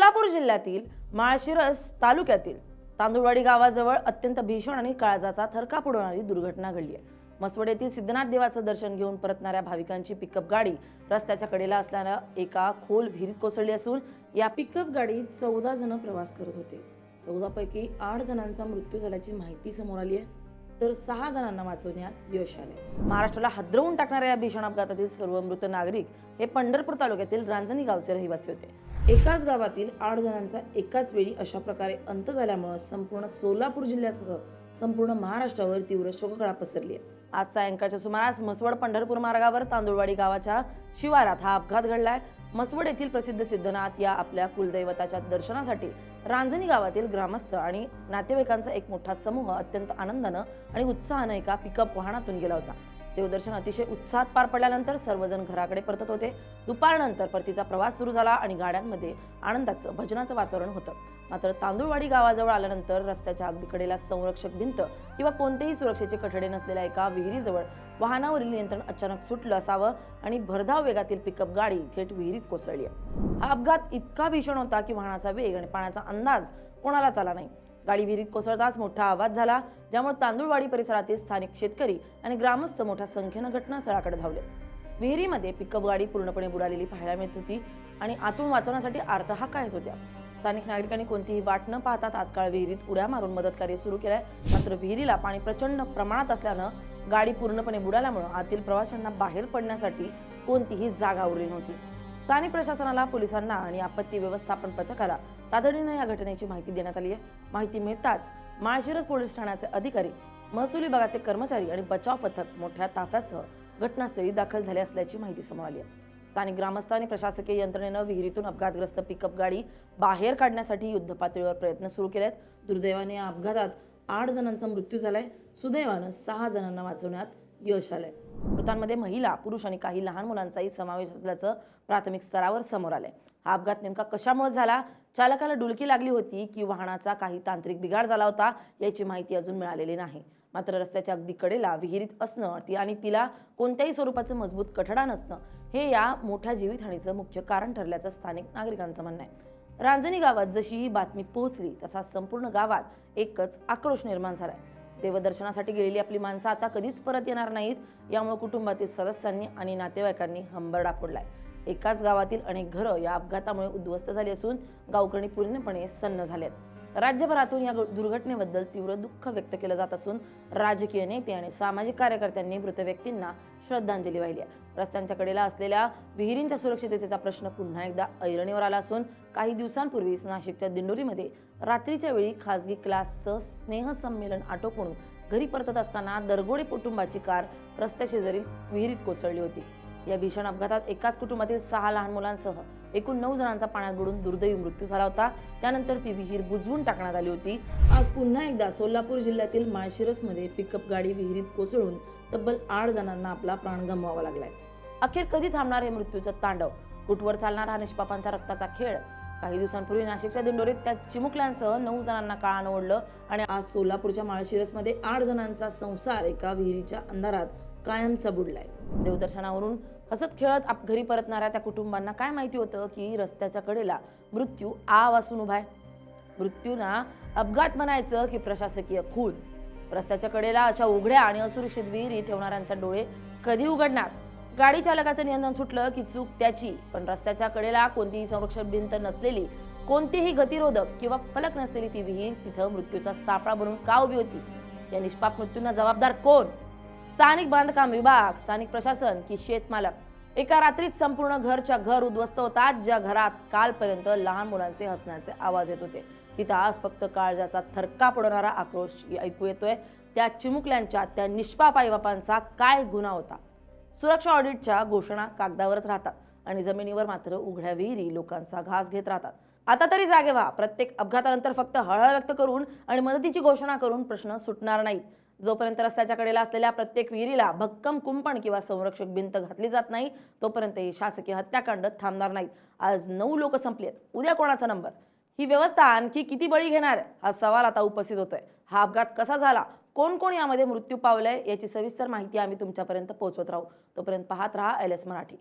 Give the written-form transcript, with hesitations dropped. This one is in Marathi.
सोलापूर जिल्ह्यातील माळशिरस तालुक्यातील तांदुळवाडी गावाजवळ अत्यंत भीषण आणि काळजाचा थरकाप उडवणारी दुर्घटना घडली आहे। मसवड येथील सिद्धनाथ देवाचं दर्शन घेऊन परतणाऱ्या भाविकांची पिकअप गाडी रस्त्याच्या कडेला असलेल्या एका खोल विहिरीत कोसळली असून या पिकअप गाडीत 14 जण प्रवास करत होते। 14 पैकी 8 जणांचा मृत्यू झाल्याची माहिती समोर आली आहे, तर 6 जणांना वाचवण्यात यश आले। महाराष्ट्राला हादरवून टाकणाऱ्या या भीषण अपघातातील सर्व मृत नागरिक हे पंढरपूर तालुक्यातील रांजणी गावचे रहिवासी होते। एकाच गावातील 8 जणांचा एकाच वेळी अशा प्रकारे अंत झाल्यामुळे संपूर्ण सोलापूर जिल्ह्यासह संपूर्ण महाराष्ट्रावर तीव्र शोककळा पसरली आहे। आज सायंकाळच्या सुमारास मसवड पंढरपूर मार्गावर तांदुळवाडी गावाच्या शिवारात हा अपघात घडलाय। मसवड येथील प्रसिद्ध सिद्धनाथ या आपल्या कुलदैवताच्या दर्शनासाठी रांजणी गावातील ग्रामस्थ आणि नातेवाईकांचा एक मोठा समूह अत्यंत आनंदानं आणि उत्साहानं एका पिकअप वाहनातून गेला होता। देवदर्शन अतिशय उत्साहात पार पडल्यानंतर सर्वजण घराकडे परतत होते। दुपारनंतर परतीचा प्रवास सुरू झाला आणि गाड्यांमध्ये आनंदाचं भजनाचं वातावरण होतं। मात्र तांदुळवाडी गावाजवळ आल्यानंतर रस्त्याच्या अगदी कडेला संरक्षक भिंत किंवा कोणतेही सुरक्षेचे कठडे नसलेल्या एका विहिरीजवळ वाहनावरील नियंत्रण अचानक सुटलं असावं आणि भरधाव वेगातील पिकअप गाडी थेट विहिरीत कोसळली। हा अपघात इतका भीषण होता की वाहनाचा वेग आणि पाण्याचा अंदाज कोणालाच आला नाही। गाडी विहिरीत कोसळताच मोठा आवाज झाला, ज्यामुळे तांदुळवाडी परिसरातील स्थानिक शेतकरी आणि ग्रामस्थ मोठ्या संख्येने घटनास्थळाकडे धावले। विहिरीमध्ये पिकअप गाडी पूर्णपणे बुडालेली पाहायला मिळत होती आणि आतून वाचवण्यासाठी आर्तहाका येत होत्या। स्थानिक नागरिकांनी कोणतीही वाट न पाहता तात्काळ विहिरीत उड्या मारून मदत कार्य सुरू केलंय। मात्र विहिरीला पाणी प्रचंड प्रमाणात असल्यानं गाडी पूर्णपणे बुडाल्यामुळे आतील प्रवाशांना बाहेर पडण्यासाठी कोणतीही जागा उरली नव्हती। स्थानिक प्रशासनाला, पोलिसांना आणि आपत्ती व्यवस्थापन पथकाला तातडीने या घटनेची माहिती देण्यात आली आहे। माहिती मिळताच माळशिरस पोलीस ठाण्याचे अधिकारी, महसूल विभागाचे कर्मचारी आणि बचाव पथक मोठ्या ताफ्यासह घटनास्थळी दाखल झाले असल्याची माहिती समोर आली आहे। स्थानिक ग्रामस्थ आणि प्रशासकीय यंत्रणेनं विहिरीतून अपघातग्रस्त पिकअप गाडी बाहेर काढण्यासाठी युद्धपातळीवर प्रयत्न सुरू केलेत। दुर्दैवाने या अपघातात 8 जणांचा मृत्यू झालाय। सुदैवानं 6 जणांना वाचवण्यात यश आलंय। मृतांमध्ये महिला, पुरुष आणि काही लहान मुलांचाही समावेश असल्याचं प्राथमिक स्तरावर समोर आलंय। हा अपघात नेमका कशामुळे झाला, चालकाला डुलकी लागली होती की वाहनाचा काही तांत्रिक बिघाड झाला होता, याची माहिती अजून मिळालेली नाही। मात्र रस्त्याच्या अगदी कडेला विहिरीत असणं आणि तिला कोणत्याही स्वरूपाचं मजबूत कठडा नसणं हे या मोठ्या जीवितहानीचं मुख्य कारण ठरल्याचं स्थानिक नागरिकांचं म्हणणं आहे। रांजणी गावात जशी ही बातमी पोहोचली तसा संपूर्ण गावात एकच आक्रोश निर्माण झालाय। देवदर्शनासाठी गेलेली आपली माणसं आता कधीच परत येणार नाहीत, यामुळे कुटुंबातील सदस्यांनी आणि नातेवाईकांनी हंबरडा फोडलाय। एकाच गावातील अनेक घरं या अपघातामुळे उद्ध्वस्त झाली असून गावकरी पूर्णपणे सन्न झालेत। राज्यभरातून या दुर्घटनेबद्दल तीव्र दुःख व्यक्त केलं जात असून राजकीय नेते आणि सामाजिक कार्यकर्त्यांनी मृत व्यक्तींना श्रद्धांजली वाहिली आहे। रस्त्यांच्या कडेला असलेल्या विहिरींच्या सुरक्षिततेचा प्रश्न पुन्हा एकदा ऐरणीवर आला असून काही दिवसांपूर्वीच नाशिकच्या दिंडोरीमध्ये रात्रीच्या वेळी खासगी क्लासचं स्नेहसंमेलन आटोपून घरी परतत असताना दरगोडे कुटुंबाची कार रस्त्याशेजारील विहिरीत कोसळली होती। या भीषण अपघातात एकाच कुटुंबातील 6 लहान मुलांसह एकूण 9 जणांचा पाण्यात बुडून दुर्दैवी मृत्यू झाला होता। त्यानंतर ती विहीर बुजवून टाकण्यात आली होती। आज पुन्हा एकदा सोलापूर जिल्ह्यातील माळशिरसमध्ये पिकअप गाडी विहिरीत कोसळून तब्बल 8 जणांना आपला प्राण गमवावा लागलाय। अखेर कधी थांबणार हे मृत्यूचं तांडव? कुठवर चालणार हा निष्पापांचा रक्ताचा खेळ? काही दिवसांपूर्वी नाशिकच्या दिंडोरीत त्या चिमुकल्यांसह 9 जणांना काळानं ओढलं आणि आज सोलापूरच्या माळशिरसमध्ये 8 जणांचा संसार एका विहिरीच्या अंधारात कायमचा बुडलाय। देवदर्शनावरून हसत खेळत घरी परतणाऱ्या त्या कुटुंबांना काय माहिती होतं की रस्त्याच्या कडेला मृत्यू आ वासून उभाय। मृत्यूना अपघात म्हणायचं की प्रशासकीय खून? रस्त्याच्या कडेला अशा उघड्या आणि असुरक्षित विहिरी ठेवणाऱ्यांचा डोळे कधी उघडणार? गाडी चालकाचं नियंत्रण सुटलं की चूक त्याची, पण रस्त्याच्या कडेला कोणतीही संरक्षण भिंत नसलेली, कोणतीही गतिरोधक किंवा फलक नसलेली ती विहीर तिथं मृत्यूचा सापळा बनून का उभी होती? या निष्पाप मृत्यूंना जबाबदार कोण? स्थानिक बांधकाम विभाग, स्थानिक प्रशासन की शेतमालक? एका रात्रीत संपूर्ण घर उद्ध्वस्त होतात। ज्या घरात कालपर्यंत लहान मुलांचे हसण्याचे आवाज येत होते, तिथं आज फक्त काळजाचा थरकाप उडवणारा आक्रोश ऐकू येतोय। त्या चिमुकल्यांच्या, त्या निष्पाप आईबापांचा काय गुन्हा होता? सुरक्षा ऑडिटच्या घोषणा कागदावरच राहतात आणि जमिनीवर मात्र उघड्या विहिरी लोकांचा घास घेत राहतात। आता तरी जागे व्हा। प्रत्येक अपघातानंतर फक्त हळहळ व्यक्त करून आणि मदतीची घोषणा करून प्रश्न सुटणार नाहीत। जोपर्यंत रस्त्याच्या कडेला असलेल्या प्रत्येक विहिरीला भक्कम कुंपण किंवा संरक्षक भिंत घातली जात नाही, तोपर्यंत ही शासकीय हत्याकांड थांबणार नाहीत। आज 9 लोक संपलेत, उद्या कोणाचा नंबर? ही व्यवस्था आणखी किती बळी घेणार हा सवाल आता उपस्थित होतोय। हा अपघात कसा झाला, कोण कोण यामध्ये मृत्यू पावलंय याची सविस्तर माहिती आम्ही तुमच्यापर्यंत पोहोचवत राहू। तोपर्यंत पाहत रहा LS मराठी।